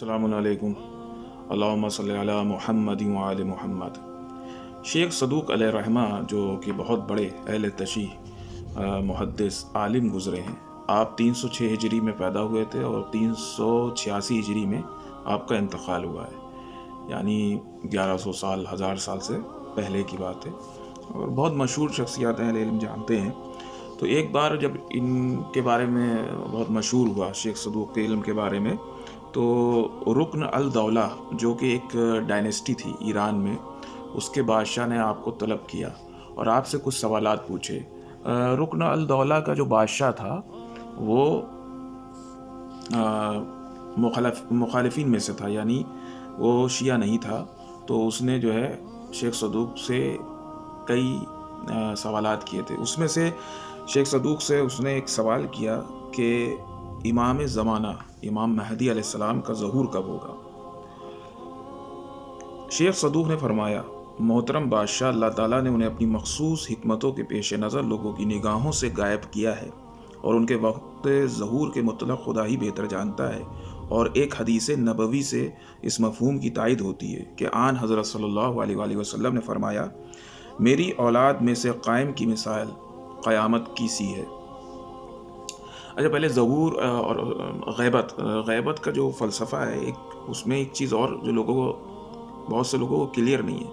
السلام علیکم اللہم صلی علی محمد وعلی محمد۔ شیخ صدوق علیہ رحمہ جو کہ بہت بڑے اہل تشیح محدث عالم گزرے ہیں، آپ 306 ہجری میں پیدا ہوئے تھے اور 386 ہجری میں آپ کا انتقال ہوا ہے، یعنی 1100 سال 1000 سال سے پہلے کی بات ہے، اور بہت مشہور شخصیات اہل علم جانتے ہیں۔ تو ایک بار جب ان کے بارے میں بہت مشہور ہوا شیخ صدوق کے علم کے بارے میں، تو رکن الدولہ جو کہ ایک ڈائنیسٹی تھی ایران میں، اس کے بادشاہ نے آپ کو طلب کیا اور آپ سے کچھ سوالات پوچھے۔ رکن الدولہ کا جو بادشاہ تھا وہ مخالفین میں سے تھا، یعنی وہ شیعہ نہیں تھا، تو اس نے جو ہے شیخ صدوق سے کئی سوالات کیے تھے۔ اس میں سے شیخ صدوق سے اس نے ایک سوال کیا کہ امام زمانہ امام مہدی علیہ السلام کا ظہور کب ہوگا؟ شیخ صدوق نے فرمایا، محترم بادشاہ، اللہ تعالیٰ نے انہیں اپنی مخصوص حکمتوں کے پیش نظر لوگوں کی نگاہوں سے غائب کیا ہے، اور ان کے وقت ظہور کے مطلق خدا ہی بہتر جانتا ہے۔ اور ایک حدیث نبوی سے اس مفہوم کی تائید ہوتی ہے کہ آن حضرت صلی اللہ علیہ وآلہ وسلم نے فرمایا، میری اولاد میں سے قائم کی مثال قیامت کی سی ہے۔ اچھا، پہلے ظہور اور غیبت کا جو فلسفہ ہے، اس میں ایک چیز اور جو بہت سے لوگوں کو کلیئر نہیں ہے۔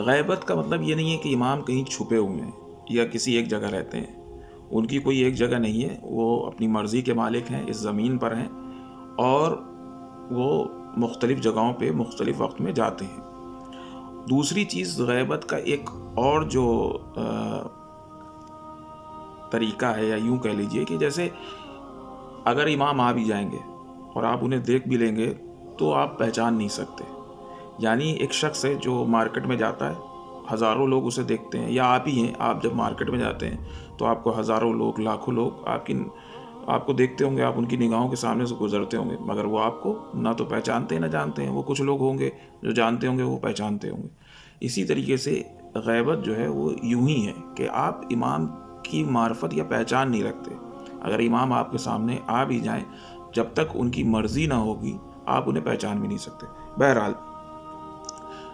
غیبت کا مطلب یہ نہیں ہے کہ امام کہیں چھپے ہوئے ہیں یا کسی ایک جگہ رہتے ہیں، ان کی کوئی ایک جگہ نہیں ہے، وہ اپنی مرضی کے مالک ہیں، اس زمین پر ہیں، اور وہ مختلف جگہوں پہ مختلف وقت میں جاتے ہیں۔ دوسری چیز، غیبت کا ایک اور جو طریقہ ہے، یا یوں کہہ لیجئے کہ جیسے اگر امام آ بھی جائیں گے اور آپ انہیں دیکھ بھی لیں گے تو آپ پہچان نہیں سکتے۔ یعنی ایک شخص ہے جو مارکیٹ میں جاتا ہے، ہزاروں لوگ اسے دیکھتے ہیں، یا آپ ہی ہیں، آپ جب مارکیٹ میں جاتے ہیں تو آپ کو ہزاروں لوگ، لاکھوں لوگ آپ کو دیکھتے ہوں گے، آپ ان کی نگاہوں کے سامنے سے گزرتے ہوں گے، مگر وہ آپ کو نہ تو پہچانتے ہیں نہ جانتے ہیں۔ وہ کچھ لوگ ہوں گے جو جانتے ہوں گے، وہ پہچانتے ہوں گے۔ اسی طریقے سے غیبت جو ہے وہ یوں ہی ہے کہ آپ امام کی معرفت یا پہچان نہیں رکھتے۔ اگر امام آپ کے سامنے آ بھی جائیں، جب تک ان کی مرضی نہ ہوگی آپ انہیں پہچان بھی نہیں سکتے۔ بہرحال،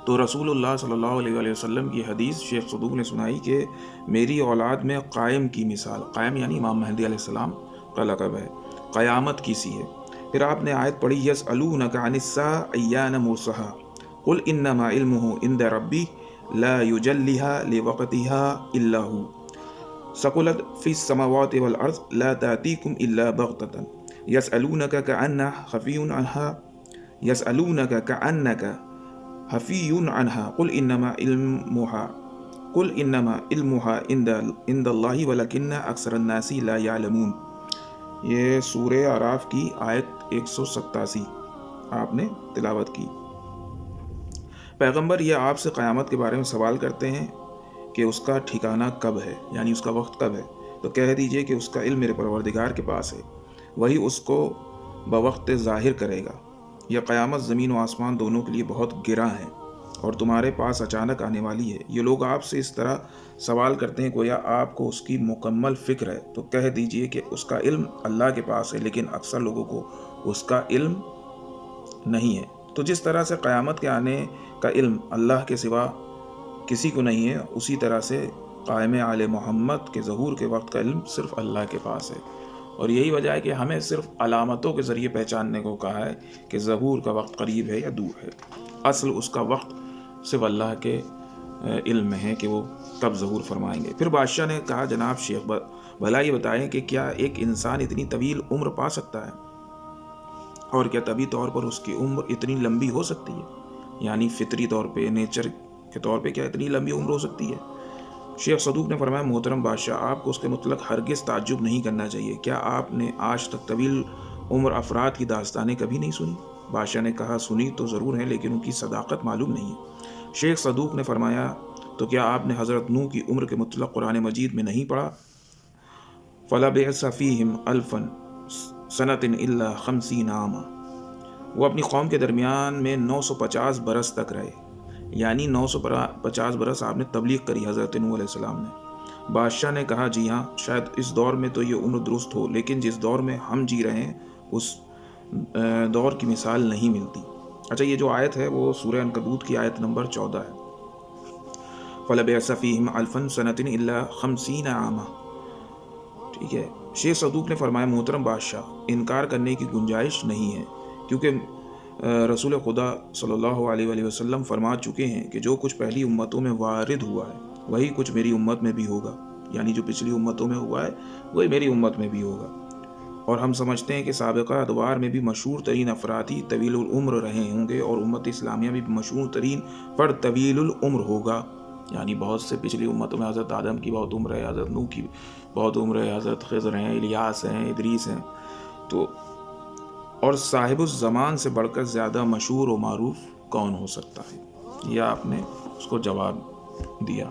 تو رسول اللہ صلی اللہ علیہ وآلہ وسلم کی حدیث شیخ صدوق نے سنائی کہ میری اولاد میں قائم کی مثال، قائم یعنی امام مہدی علیہ السلام کا لقب ہے، قیامت کی سی ہے۔ پھر آپ نے آیت پڑھی، یسألونک عن الساعة ایان مرساها قل انما علمه عند ربی لا یجلیها لوقتها الا هو ثقلت فی السماوات والارض لا تأتیکم الا بغتة یسألونک کأنک خفی عنها یسألونک کأنک حفی عنها قل انما علمها عند اللہ ولکن اکثر الناس لا یعلمون۔ یہ سورہ اعراف کی آیت 187 آپ نے تلاوت کی۔ پیغمبر یہ آپ سے قیامت کے بارے میں سوال کرتے ہیں کہ اس کا ٹھکانہ کب ہے، یعنی اس کا وقت کب ہے، تو کہہ دیجئے کہ اس کا علم میرے پروردگار کے پاس ہے، وہی اس کو بوقت ظاہر کرے گا۔ یہ قیامت زمین و آسمان دونوں کے لیے بہت گراں ہے اور تمہارے پاس اچانک آنے والی ہے۔ یہ لوگ آپ سے اس طرح سوال کرتے ہیں گویا آپ کو اس کی مکمل فکر ہے، تو کہہ دیجئے کہ اس کا علم اللہ کے پاس ہے، لیکن اکثر لوگوں کو اس کا علم نہیں ہے۔ تو جس طرح سے قیامت کے آنے کا علم اللہ کے سوا کسی کو نہیں ہے، اسی طرح سے قائم آل محمد کے ظہور کے وقت کا علم صرف اللہ کے پاس ہے۔ اور یہی وجہ ہے کہ ہمیں صرف علامتوں کے ذریعے پہچاننے کو کہا ہے کہ ظہور کا وقت قریب ہے یا دور ہے۔ اصل اس کا وقت صرف اللہ کے علم میں ہے کہ وہ کب ظہور فرمائیں گے۔ پھر بادشاہ نے کہا، جناب شیخ، بھلا یہ بتائیں کہ کیا ایک انسان اتنی طویل عمر پا سکتا ہے، اور کیا طبی طور پر اس کی عمر اتنی لمبی ہو سکتی ہے، یعنی فطری طور پہ، نیچر کے طور پہ کیا اتنی لمبی عمر ہو سکتی ہے؟ شیخ صدوق نے فرمایا، محترم بادشاہ، آپ کو اس کے متعلق ہرگز تعجب نہیں کرنا چاہیے۔ کیا آپ نے آج تک طویل عمر افراد کی داستانیں کبھی نہیں سنی؟ بادشاہ نے کہا، سنی تو ضرور ہے، لیکن ان کی صداقت معلوم نہیں ہے۔ شیخ صدوق نے فرمایا، تو کیا آپ نے حضرت نوح کی عمر کے متعلق قرآن مجید میں نہیں پڑھا؟ فَلَبِثَ فِيهِمْ أَلْفًا سَنَةٍ إِلَّا 50 عاما۔ وہ اپنی قوم کے درمیان میں 950 برس تک رہے، یعنی 950 برس آپ نے تبلیغ کری حضرت نوح علیہ السلام نے۔ بادشاہ نے کہا، جی ہاں، شاید اس دور میں تو یہ عمر درست ہو، لیکن جس دور میں ہم جی رہے ہیں اس دور کی مثال نہیں ملتی۔ اچھا، یہ جو آیت ہے وہ سورہ عنکبوت کی آیت نمبر 14 ہے۔ فَلَبِثَ فِيهِمْ أَلْفًا سَنَةٍ إِلَّا 50 عَامًا۔ ٹھیک ہے، شیخ صدوق نے فرمایا محترم بادشاہ، انکار کرنے کی گنجائش نہیں ہے، کیونکہ رسول خدا صلی اللہ علیہ وآلہ وسلم فرما چکے ہیں کہ جو کچھ پہلی امتوں میں وارد ہوا ہے وہی کچھ میری امت میں بھی ہوگا، یعنی جو پچھلی امتوں میں ہوا ہے وہی میری امت میں بھی ہوگا۔ اور ہم سمجھتے ہیں کہ سابقہ ادوار میں بھی مشہور ترین افراد ہی طویل العمر رہے ہوں گے، اور امت اسلامیہ بھی مشہور ترین فرد طویل العمر ہوگا، یعنی بہت سے پچھلی امتوں میں حضرت آدم کی بہت عمر ہے، حضرت نوح کی بہت عمر ہے، حضرت خضر ہیں، الیاس ہیں، ادریس ہیں، تو اور صاحب الزمان سے بڑھ کر زیادہ مشہور و معروف کون ہو سکتا ہے؟ یہ آپ نے اس کو جواب دیا۔